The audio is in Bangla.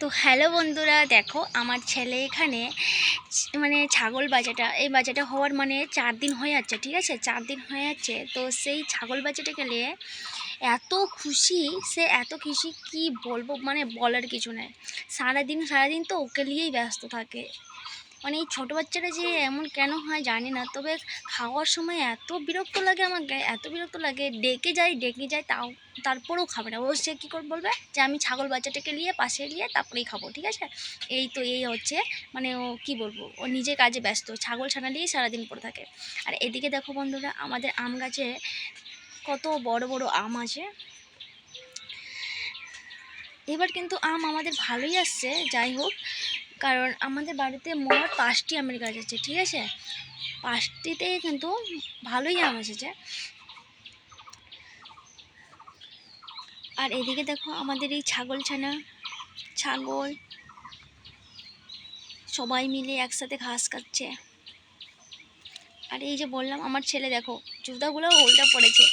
তো হ্যালো বন্ধুরা, দেখো আমার ছেলে এখানে মানে ছাগল এই বাচ্চাটা হওয়ার মানে 4 দিন হয়ে যাচ্ছে। ঠিক আছে, 4 দিন হয়ে যাচ্ছে। তো সেই ছাগল বাচ্চাটাকে নিয়ে এত খুশি, সে এত খুশি কি বলবো, মানে বলার কিছু নেই। সারাদিন তো ওকে নিয়েই ব্যস্ত থাকে। মানে এই ছোটো বাচ্চারা যে এমন কেন হয় জানি না, তবে খাওয়ার সময় এত বিরক্ত লাগে, আমাকে এত বিরক্ত লাগে। ডেকে যায় তারপরেও খাবে না। ও সে কী করে বলবে যে আমি ছাগল বাচ্চাটাকে নিয়ে পাশে নিয়ে তারপরেই খাবো। ঠিক আছে, এই হচ্ছে মানে ও কী বলবো, ও নিজের কাজে ব্যস্ত, ছাগল ছানা নিয়েই সারাদিন পড়ে থাকে। আর এদিকে দেখো বন্ধুরা, আমাদের আম গাছে কত বড় বড় আম আছে। এবার কিন্তু আম আমাদের ভালোই আসছে, যাই হোক, কারণ আমাদের বাড়িতে মোট 5টি আমের গাছ আছে। ঠিক আছে, 5টিতেই কিন্তু ভালোই আম এসেছে। আর এদিকে দেখো আমাদের এই ছাগল সবাই মিলে একসাথে ঘাস খাচ্ছে। আর এই যে বললাম, আমার ছেলে দেখো জুতাগুলো উল্টা পড়েছে।